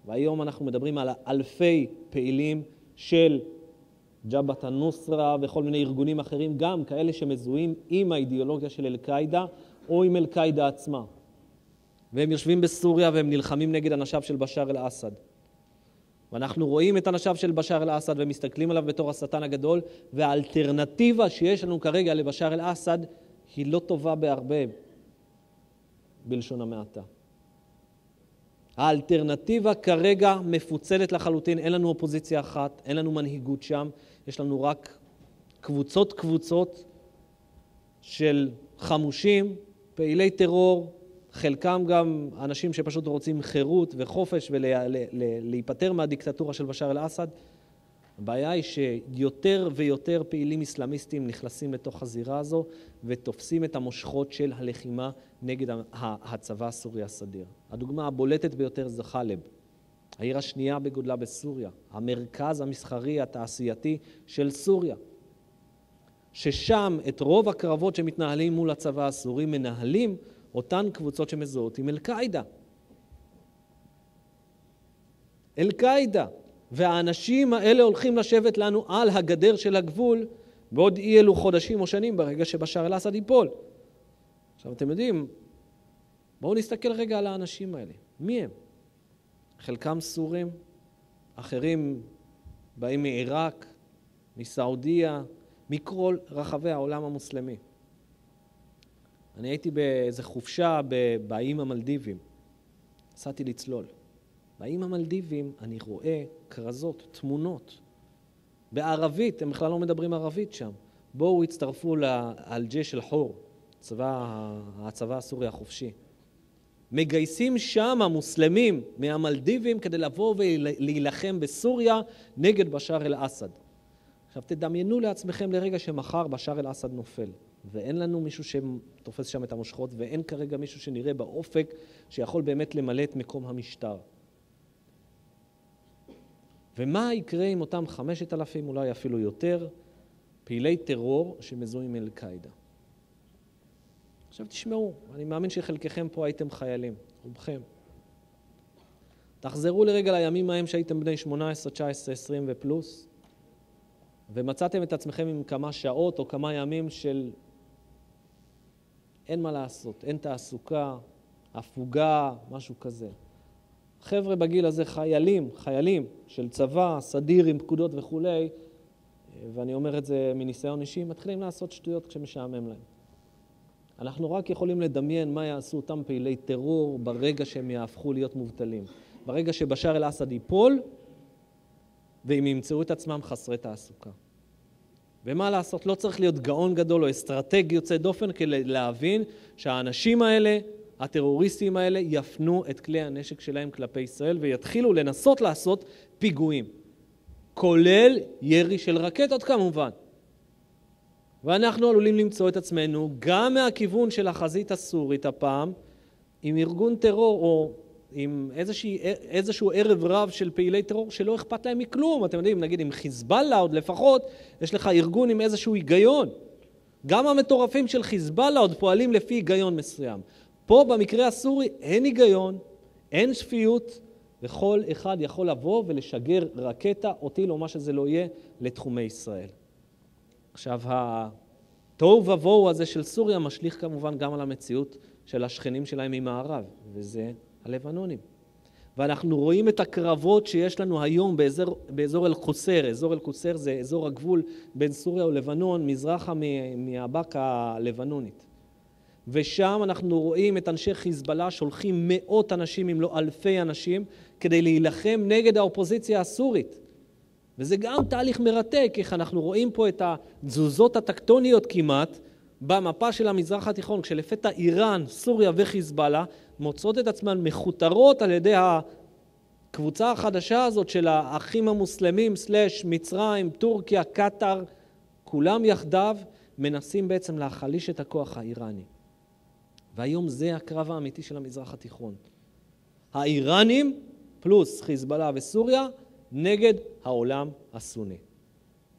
והיום אנחנו מדברים על אלפי פעילים של ג'בהת א-נוסרה וכל מיני ארגונים אחרים, גם כאלה שמזוהים עם האידיאולוגיה של אל-קאעידה או עם אל-קאעידה עצמה. והם יושבים בסוריה והם נלחמים נגד אנשיו של בשאר אל-אסד. ואנחנו רואים את אנשיו של בשאר אל-אסד ומסתכלים עליו בתור השטן הגדול, והאלטרנטיבה שיש לנו כרגע לבשאר אל-אסד היא לא טובה בהרבה, בלשון המעטה. האלטרנטיבה כרגע מפוצלת לחלוטין, אין לנו אופוזיציה אחת, אין לנו מנהיגות שם, יש לנו רק קבוצות של חמושים, פעילי טרור, חלקם גם אנשים שפשוט רוצים חירות וחופש ולהיפטר מהדיקטטורה של בשאר אל-אסד. הבעיה היא שיותר ויותר פעילים אסלאמיסטים נכנסים לתוך הזירה הזו ותופסים את המושכות של הלחימה נגד הצבא הסורי הסדיר. הדוגמה הבולטת ביותר זה חלב, העיר השנייה בגודלה בסוריה, המרכז המסחרי התעשייתי של סוריה, ששם את רוב הקרבות שמתנהלים מול הצבא הסורי מנהלים אותן קבוצות שמזוהות עם אל-קאעידה. אל-קאעידה. והאנשים האלה הולכים לשבת לנו על הגדר של הגבול בעוד אי אלו חודשים או שנים ברגע שבשאר אל-אסד ייפול. עכשיו אתם יודעים, בואו נסתכל רגע על האנשים האלה. מי הם? חלקם סורים, אחרים באים מעיראק, מסעודיה, מכל רחבי העולם המוסלמי. אני הייתי באיזו חופשה באיים המלדיבים. נסעתי לצלול. באיים המלדיבים אני רואה כרזות, תמונות. בערבית, הם בכלל לא מדברים ערבית שם. בואו הצטרפו לאל-ג'יש אל-חור, הצבא הסורי החופשי. מגייסים שם המוסלמים מהמלדיבים כדי לבוא ולהילחם בסוריה נגד בשאר אל-אסד. עכשיו תדמיינו לעצמכם לרגע שמחר בשאר אל-אסד נופל. ואין לנו מישהו שתופס שם את המושכות, ואין כרגע מישהו שנראה באופק שיכול באמת למלא את מקום המשטר. ומה יקרה עם אותם 5,000, אולי אפילו יותר, פעילי טרור שמזוהים עם אל-קאעידה? עכשיו תשמעו, אני מאמין שחלקכם פה הייתם חיילים, רובכם. תחזרו לרגע לימים ההם שהייתם בני 18, 19, 20 ופלוס, ומצאתם את עצמכם עם כמה שעות או כמה ימים של אין מה לעשות, אין תעסוקה, הפוגה, משהו כזה. חבר'ה בגיל הזה חיילים של צבא, סדיר עם פקודות וכו', ואני אומר את זה מניסיון אישי, מתחילים לעשות שטויות כשמשעמם להם. אנחנו רק יכולים לדמיין מה יעשו אותם פעילי טרור ברגע שהם יהפכו להיות מובטלים. ברגע שבשאר אל-אסד ייפול, והם ימצאו את עצמם חסרי תעסוקה. ומה לעשות? לא צריך להיות גאון גדול או אסטרטג יוצא דופן כדי להבין שהאנשים האלה, הטרוריסטים האלה, יפנו את כלי הנשק שלהם כלפי ישראל ויתחילו לנסות לעשות פיגועים. כולל ירי של רקטות כמובן. ואנחנו עלולים למצוא את עצמנו גם מהכיוון של החזית הסורית הפעם, עם ארגון טרור או עם איזשהו ערב רב של פעילי טרור שלא אכפת להם מכלום. אתם יודעים, נגיד עם חיזבאללה עוד לפחות, יש לך ארגון עם איזשהו היגיון. גם המטורפים של חיזבאללה עוד פועלים לפי היגיון מסוים. פה במקרה הסורי אין היגיון, אין שפיות, וכל אחד יכול לבוא ולשגר רקטה או טיל או מה שזה לא יהיה לתחומי ישראל. עכשיו, התוהו ובוהו הזה של סוריה משליך כמובן גם על המציאות של השכנים שלהם ממערב, וזה הלבנונים. ואנחנו רואים את הקרבות שיש לנו היום באזור אל-קוסר. אזור אל-קוסר זה אזור הגבול בין סוריה ולבנון, מזרחה מהבקעה הלבנונית. ושם אנחנו רואים את אנשי חיזבאללה שולחים מאות אנשים, אם לא אלפי אנשים, כדי להילחם נגד האופוזיציה הסורית. וזה גם תהליך מרתק, איך אנחנו רואים פה את התזוזות הטקטוניות כמעט, במפה של המזרח התיכון, כשלפתע איראן, סוריה וחיזבאללה, מוצאות את עצמן מחותרות על ידי הקבוצה החדשה הזאת של האחים המוסלמים, מצרים, טורקיה, קטר, כולם יחדיו מנסים בעצם להחליש את הכוח האיראני. והיום זה הקרב האמיתי של המזרח התיכון. האיראנים פלוס חיזבאללה וסוריה נגד העולם הסוני.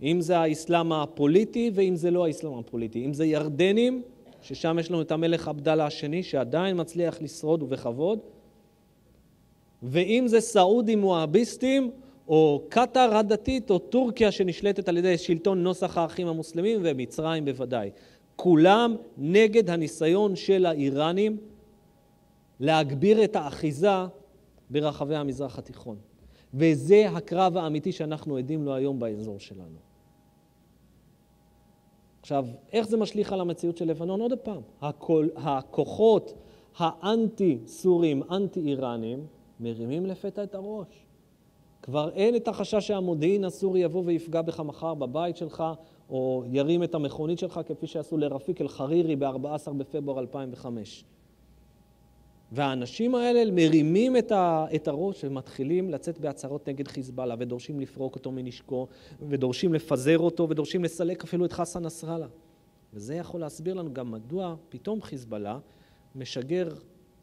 אם זה האסלאם הפוליטי ואם זה לא האסלאם הפוליטי. אם זה ירדנים, ששם יש לנו את המלך עבדאללה השני שעדיין מצליח לשרוד ובכבוד, ואם זה סעודים מואביסטים או קטר הדתית או טורקיה שנשלטת על ידי שלטון נוסח האחים המוסלמים ומצרים בוודאי. כולם נגד הניסיון של האיראנים להגביר את האחיזה ברחבי המזרח התיכון. וזה הקרב האמיתי שאנחנו עדים לו היום באזור שלנו. עכשיו, איך זה משליך על המציאות של לבנון? עוד פעם, הכוחות האנטי-סורים, אנטי-איראנים, מרימים לפתע את הראש. כבר אין את החשש שהמודיעין הסורי יבוא ויפגע בך מחר בבית שלך, או ירים את המכונית שלך, כפי שעשו לרפיק אל-חרירי ב-14 בפברואר 2005. והאנשים האלה מרימים את הראש ומתחילים לצאת בהצהרות נגד חיזבאללה, ודורשים לפרוק אותו מנשקו, ודורשים לפזר אותו, ודורשים לסלק אפילו את חסן נסראללה. וזה יכול להסביר לנו גם מדוע פתאום חיזבאללה משגר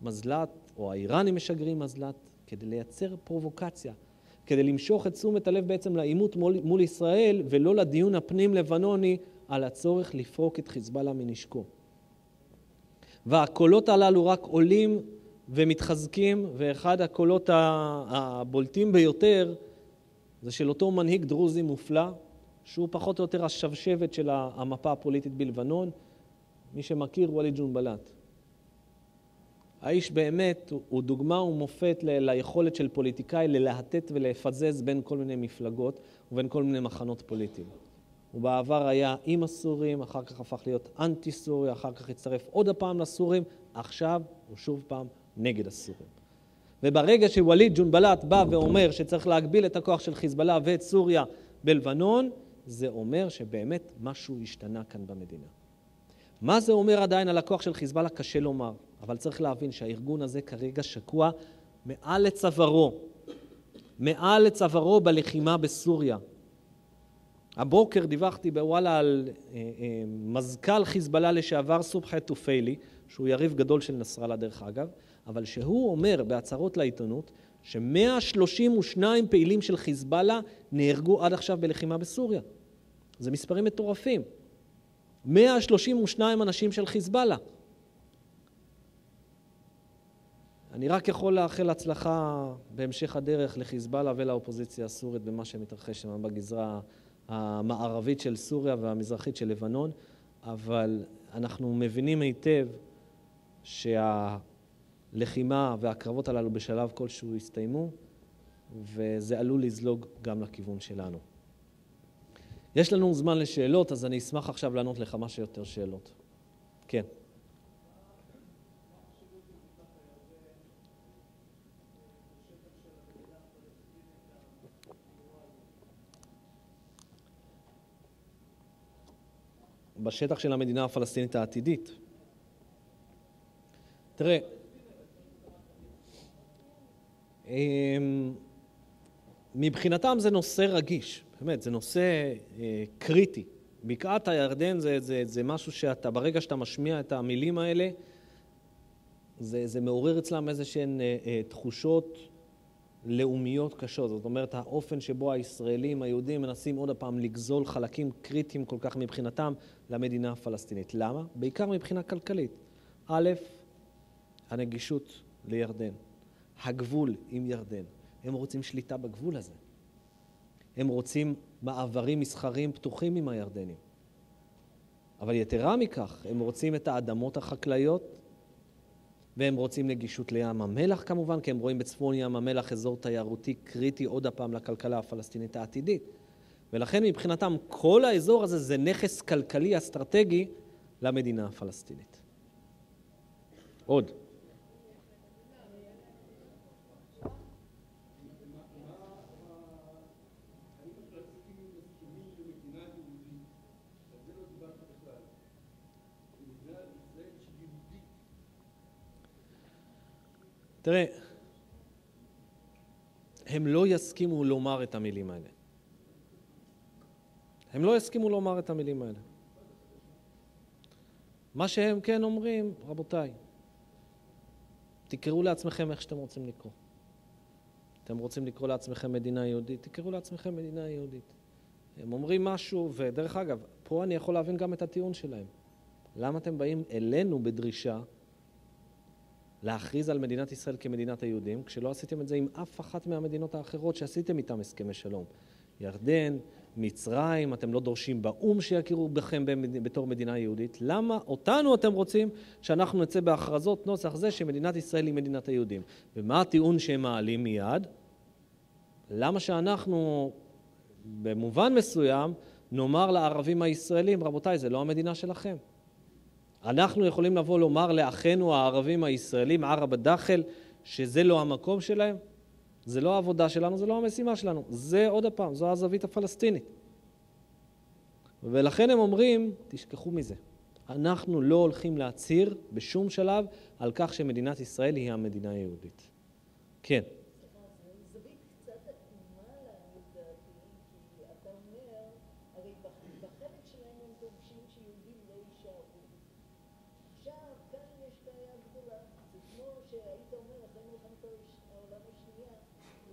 מזל"ט, או האיראנים משגרים מזל"ט, כדי לייצר פרובוקציה, כדי למשוך את תשומת הלב בעצם לעימות מול ישראל, ולא לדיון הפנים לבנוני על הצורך לפרוק את חיזבאללה מנשקו. והקולות הללו רק עולים ומתחזקים, ואחד הקולות הבולטים ביותר זה של אותו מנהיג דרוזי מופלא, שהוא פחות או יותר השבשבת של המפה הפוליטית בלבנון, מי שמכיר וליד ג'ונבלט. האיש באמת הוא דוגמה ומופת ליכולת של פוליטיקאי ללהטט ולפזז בין כל מיני מפלגות ובין כל מיני מחנות פוליטיים. הוא בעבר היה עם הסורים, אחר כך הפך להיות אנטי-סורי, אחר כך הצטרף עוד הפעם לסורים, עכשיו הוא שוב פעם נגד הסורים. וברגע שווליד ג'ונבלט בא ואומר שצריך להגביל את הכוח של חיזבאללה ואת סוריה בלבנון, זה אומר שבאמת משהו השתנה כאן במדינה. מה זה אומר עדיין על הכוח של חיזבאללה? קשה לומר, אבל צריך להבין שהארגון הזה כרגע שקוע מעל לצווארו בלחימה בסוריה. הבוקר דיווחתי בוואלה על מזכ"ל חיזבאללה לשעבר סובחי טופיילי, שהוא יריב גדול של נסראללה דרך אגב, אבל שהוא אומר בהצהרות לעיתונות ש132 פעילים של חיזבאללה נהרגו עד עכשיו בלחימה בסוריה. זה מספרים מטורפים. 132 אנשים של חיזבאללה. אני רק יכול לאחל הצלחה בהמשך הדרך לחיזבאללה ולאופוזיציה הסורית במה שמתרחש שם בגזרה המערבית של סוריה והמזרחית של לבנון, אבל אנחנו מבינים היטב שהלחימה והקרבות הללו בשלב כלשהו הסתיימו, וזה עלול לזלוג גם לכיוון שלנו. יש לנו זמן לשאלות, אז אני אשמח עכשיו לענות לכמה שיותר שאלות. כן. בשטח של המדינה הפלסטינית העתידית. תראה, מבחינתם זה נושא רגיש, באמת, זה נושא קריטי. בקעת הירדן זה משהו שאתה, ברגע שאתה משמיע את המילים האלה, זה מעורר אצלם איזשהן תחושות לאומיות קשות. זאת אומרת, האופן שבו הישראלים, היהודים, מנסים עוד הפעם לגזול חלקים קריטיים כל כך מבחינתם למדינה הפלסטינית. למה? בעיקר מבחינה כלכלית. א', הנגישות לירדן, הגבול עם ירדן. הם רוצים שליטה בגבול הזה. הם רוצים מעברים מסחריים פתוחים עם הירדנים. אבל יתרה מכך, הם רוצים את האדמות החקלאיות, והם רוצים נגישות לים המלח כמובן, כי הם רואים בצפון ים המלח אזור תיירותי קריטי עוד הפעם לכלכלה הפלסטינית העתידית. ולכן מבחינתם כל האזור הזה זה נכס כלכלי אסטרטגי למדינה הפלסטינית. עוד. תראה, הם לא יסכימו לומר את המילים האלה. הם לא יסכימו לומר את המילים האלה. מה שהם כן אומרים, רבותיי, תקראו לעצמכם איך שאתם רוצים לקרוא. אתם רוצים לקרוא לעצמכם מדינה יהודית, תקראו לעצמכם מדינה יהודית. הם אומרים משהו, ודרך אגב, פה אני יכול להבין גם את הטיעון שלהם. למה אתם באים אלינו בדרישה להכריז על מדינת ישראל כמדינת היהודים, כשלא עשיתם את זה עם אף אחת מהמדינות האחרות שעשיתם איתם הסכמי שלום? ירדן, מצרים, אתם לא דורשים באום שיכירו בכם בתור מדינה יהודית. למה אותנו אתם רוצים שאנחנו נצא בהכרזות נוסח זה שמדינת ישראל היא מדינת היהודים? ומה הטיעון שהם מעלים מיד? למה שאנחנו במובן מסוים נאמר לערבים הישראלים, רבותיי, זה לא המדינה שלכם. אנחנו יכולים לבוא לומר לאחינו הערבים הישראלים, ערב הדחל, שזה לא המקום שלהם? זה לא העבודה שלנו, זה לא המשימה שלנו. זה עוד הפעם, זו הזווית הפלסטינית. ולכן הם אומרים, תשכחו מזה. אנחנו לא הולכים להצהיר בשום שלב על כך שמדינת ישראל היא המדינה היהודית. כן. זווית קצת עקומה לעניות דעתי, כי אתה אומר, הרי בחלק שלהם הם דורשים שיהודים לא יישארו. עכשיו, כאן יש בעיה גדולה. זה כמו שהיית אומר, אחרי מלחמת העולם השנייה,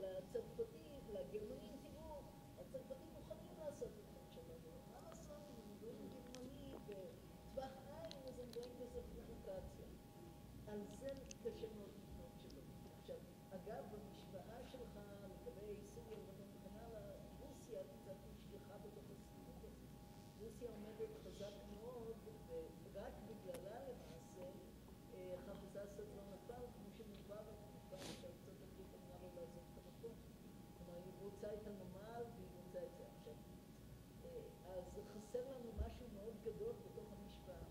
לצרפתים, לגרמנים, תראו, הצרפתים מוכנים לעשות את זה שלנו. מה לעשות? הם דברים גרמני בטווח עין, אז הם רואים בזה פרובוקציה. על זה קשה מאוד לבנות שלו. עכשיו, אגב, במשוואה שלך לגבי סוריה וכן הלאה, רוסיה קצת נשכחה בתוך הסיפור הזה. רוסיה עומדת חזק מאוד, ורק בגללה למעשה, חפש אסד לא נפל, כמו שמובארק נפל, שארצות הברית אמרה לו לעזוב את המקום. כלומר, היא רוצה את הנמל והיא רוצה את זה עכשיו. אז חסר לנו משהו מאוד גדול בתוך המשוואה.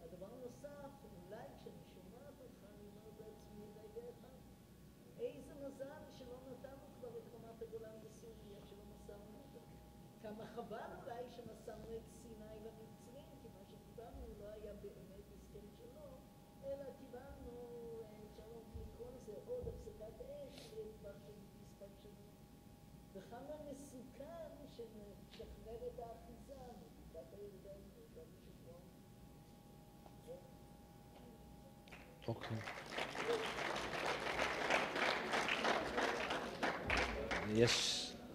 הדבר נוסף, אולי כשאני שומעת אותך, אני אומר בעצמי רגע אחד, איזה מזל שלא נתנו כבר את רמת הגולן בסוריה, שלא מסרנו אותה. כמה חבל אולי שמסרנו את סיני למצרים, כי מה שקיבלנו לא היה באמת הסכם שלום, אלא קיבלנו, אפשר לקרוא לזה עוד הפסקת אש לטווח של מספר שנים. וכמה מסוכן שנשחרר את האחיזה מבקעת הירדן וגם בשומרון. אוקיי.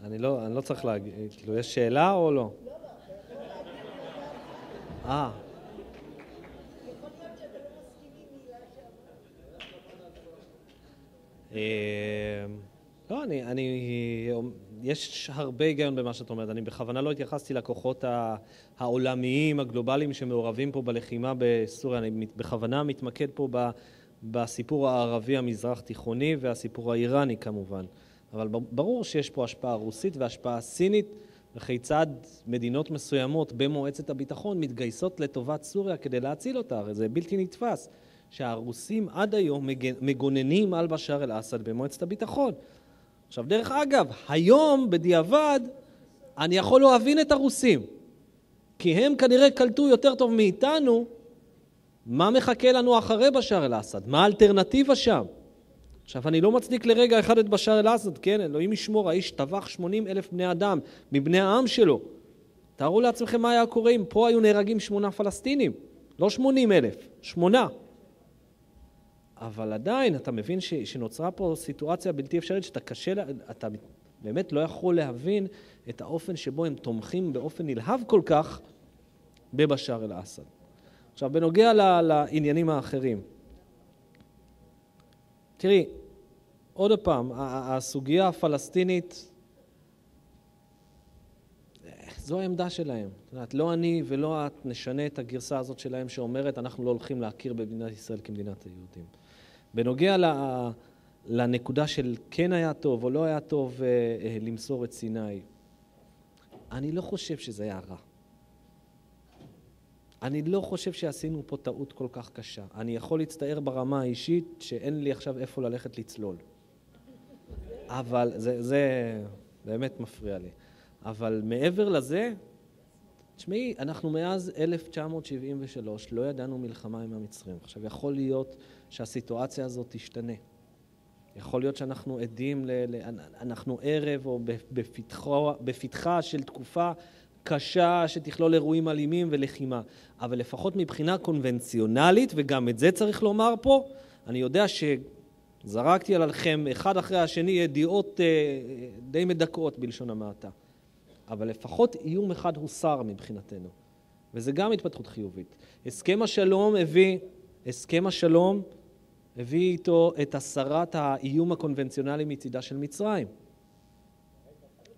אני לא צריך להגיד, כאילו, יש שאלה או לא? לא, אתה יכול להגיד מילה. יכול להיות שאתה לא מסכים עם מילה שאמרת. לא, יש הרבה היגיון במה שאת אומרת. אני בכוונה לא התייחסתי לכוחות העולמיים, הגלובליים שמעורבים פה בלחימה בסוריה. אני בכוונה מתמקד פה בסיפור הערבי המזרח תיכוני והסיפור האיראני כמובן. אבל ברור שיש פה השפעה רוסית והשפעה סינית, וכיצד מדינות מסוימות במועצת הביטחון מתגייסות לטובת סוריה כדי להציל אותה. הרי זה בלתי נתפס שהרוסים עד היום מגוננים על בשאר אל-אסד במועצת הביטחון. עכשיו, דרך אגב, היום בדיעבד אני יכול להבין את הרוסים, כי הם כנראה קלטו יותר טוב מאיתנו מה מחכה לנו אחרי בשאר אל-אסד, מה האלטרנטיבה שם. עכשיו, אני לא מצדיק לרגע אחד את בשאר אל-אסד, כן, אלוהים ישמור, האיש טבח 80,000 בני אדם מבני העם שלו. תארו לעצמכם מה היה קורה אם פה היו נהרגים 8 פלסטינים, לא 80,000, 8. אבל עדיין אתה מבין שנוצרה פה סיטואציה בלתי אפשרית, אתה באמת לא יכול להבין את האופן שבו הם תומכים באופן נלהב כל כך בבשאר אל-אסד. עכשיו, בנוגע לעניינים האחרים, תראי, עוד פעם, הסוגיה הפלסטינית, זו העמדה שלהם. לא אני ולא את נשנה את הגרסה הזאת שלהם שאומרת, אנחנו לא הולכים להכיר במדינת ישראל כמדינת היהודים. בנוגע לנקודה של כן היה טוב או לא היה טוב למסור את סיני, אני לא חושב שזה היה רע. אני לא חושב שעשינו פה טעות כל כך קשה. אני יכול להצטער ברמה האישית שאין לי עכשיו איפה ללכת לצלול. אבל זה באמת מפריע לי. אבל מעבר לזה, תשמעי, אנחנו מאז 1973 לא ידענו מלחמה עם המצרים. עכשיו, יכול להיות שהסיטואציה הזאת תשתנה. יכול להיות שאנחנו עדים, אנחנו ערב או בפתחה של תקופה קשה שתכלול אירועים אלימים ולחימה. אבל לפחות מבחינה קונבנציונלית, וגם את זה צריך לומר פה, אני יודע שזרקתי עליכם אחד אחרי השני ידיעות די מדכאות בלשון המעטה. אבל לפחות איום אחד הוסר מבחינתנו. וזה גם התפתחות חיובית. הסכם השלום הביא איתו את הסרת האיום הקונבנציונלי מצידה של מצרים.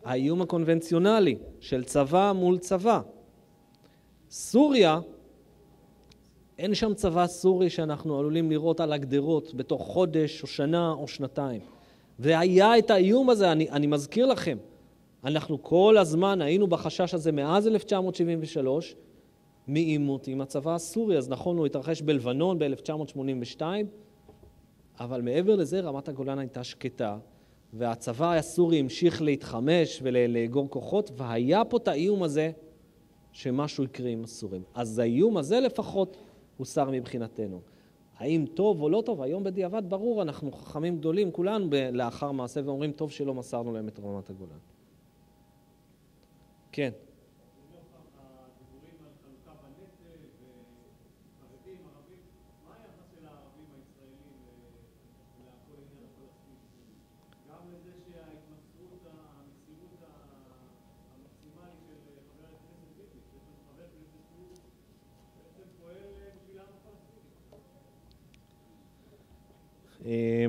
האיום הקונבנציונלי של צבא מול צבא. סוריה, אין שם צבא סורי שאנחנו עלולים לראות על הגדרות בתוך חודש או שנה או שנתיים. והיה את האיום הזה, אני מזכיר לכם, אנחנו כל הזמן היינו בחשש הזה מאז 1973, מעימות עם הצבא הסורי. אז נכון, הוא התרחש בלבנון ב-1982, אבל מעבר לזה רמת הגולן הייתה שקטה, והצבא הסורי המשיך להתחמש ולאגור כוחות, והיה פה את האיום הזה שמשהו יקרה עם הסורים. אז האיום הזה לפחות הוסר מבחינתנו. האם טוב או לא טוב? היום בדיעבד ברור, אנחנו חכמים גדולים כולנו לאחר מעשה ואומרים טוב שלא מסרנו להם את רמת הגולן. כן.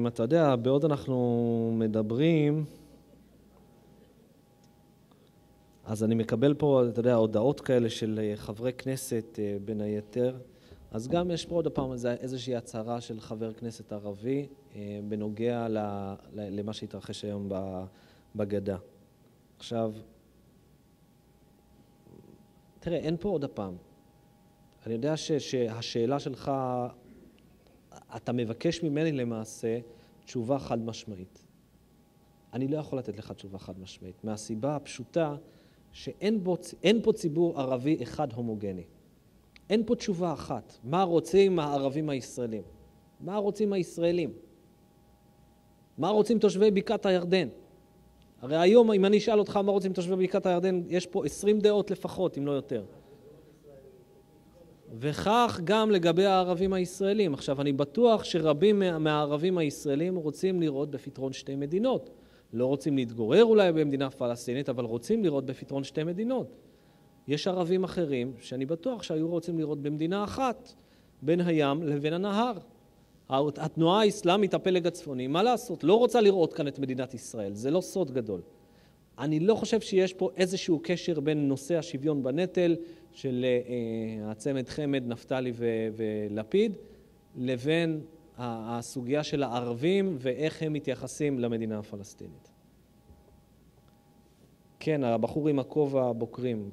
אתה יודע, בעוד אנחנו מדברים, אז אני מקבל פה, אתה יודע, הודעות כאלה של חברי כנסת בין היתר, אז גם יש פה עוד הפעם איזושהי הצהרה של חבר כנסת ערבי בנוגע למה שהתרחש היום בגדה. עכשיו, תראה, אין פה עוד הפעם. אני יודע שהשאלה שלך, אתה מבקש ממני למעשה תשובה חד משמעית. אני לא יכול לתת לך תשובה חד משמעית, מהסיבה הפשוטה שאין פה ציבור ערבי אחד הומוגני. אין פה תשובה אחת. מה רוצים הערבים הישראלים? מה רוצים הישראלים? מה רוצים תושבי בקעת הירדן? הרי היום, אם אני אשאל אותך מה רוצים תושבי בקעת הירדן, יש פה 20 דעות לפחות, אם לא יותר. וכך גם לגבי הערבים הישראלים. עכשיו, אני בטוח שרבים מהערבים הישראלים רוצים לראות בפתרון שתי מדינות. לא רוצים להתגורר אולי במדינה פלסטינית, אבל רוצים לראות בפתרון שתי מדינות. יש ערבים אחרים שאני בטוח שהיו רוצים לראות במדינה אחת, בין הים לבין הנהר. התנועה האסלאמית, הפלג הצפוני, מה לעשות? לא רוצה לראות כאן את מדינת ישראל, זה לא סוד גדול. אני לא חושב שיש פה איזשהו קשר בין נושא השוויון בנטל של הצמד חמד, נפתלי ולפיד, לבין הסוגיה של הערבים ואיך הם מתייחסים למדינה הפלסטינית. כן, הבחור עם הכובע הבוקרים.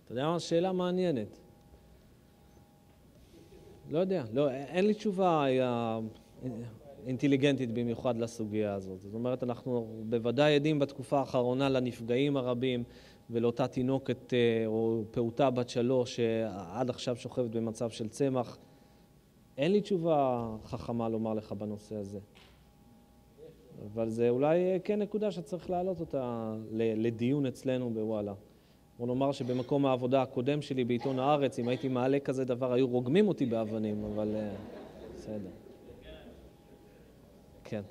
אתה יודע מה? שאלה מעניינת. לא יודע, אין לי תשובה אינטליגנטית במיוחד לסוגיה הזאת. זאת אומרת, אנחנו בוודאי עדים בתקופה האחרונה לנפגעים הרבים ולאותה תינוקת או פעוטה בת 3 שעד עכשיו שוכבת במצב של צמח. אין לי תשובה חכמה לומר לך בנושא הזה. אבל זה אולי כן נקודה שצריך להעלות אותה לדיון אצלנו בוואלה. בוא נאמר שבמקום העבודה הקודם שלי בעיתון הארץ, אם הייתי מעלה כזה דבר, היו רוגמים אותי באבנים, אבל בסדר. כן.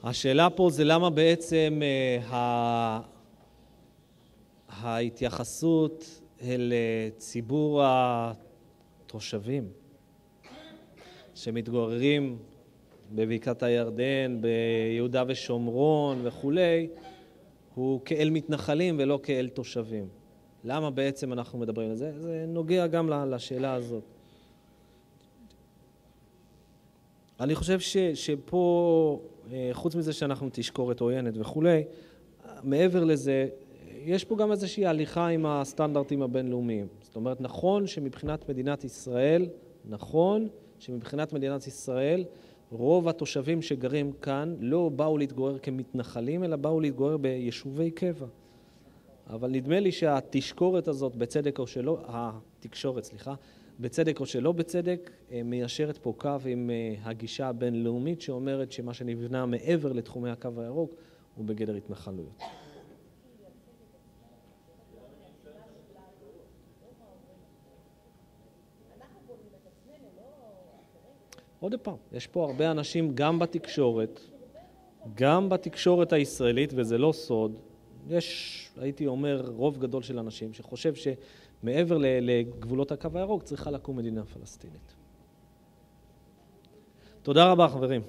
השאלה פה זה למה בעצם ההתייחסות אל ציבור התושבים שמתגוררים בבקעת הירדן, ביהודה ושומרון וכולי, הוא כאל מתנחלים ולא כאל תושבים. למה בעצם אנחנו מדברים על זה? זה נוגע גם לשאלה הזאת. אני חושב שפה, חוץ מזה שאנחנו תשקורת עוינת וכולי, מעבר לזה, יש פה גם איזושהי הליכה עם הסטנדרטים הבינלאומיים. זאת אומרת, נכון שמבחינת מדינת ישראל, רוב התושבים שגרים כאן לא באו להתגורר כמתנחלים, אלא באו להתגורר ביישובי קבע. אבל נדמה לי שהתקשורת הזאת, בצדק או שלא בצדק, מיישרת פה קו עם הגישה הבינלאומית שאומרת שמה שנבנה מעבר לתחומי הקו הירוק הוא בגדר התנחלויות. עוד פעם, יש פה הרבה אנשים גם בתקשורת הישראלית, וזה לא סוד, יש, הייתי אומר, רוב גדול של אנשים שחושב שמעבר לגבולות הקו הירוק צריכה לקום מדינה פלסטינית. תודה רבה, חברים.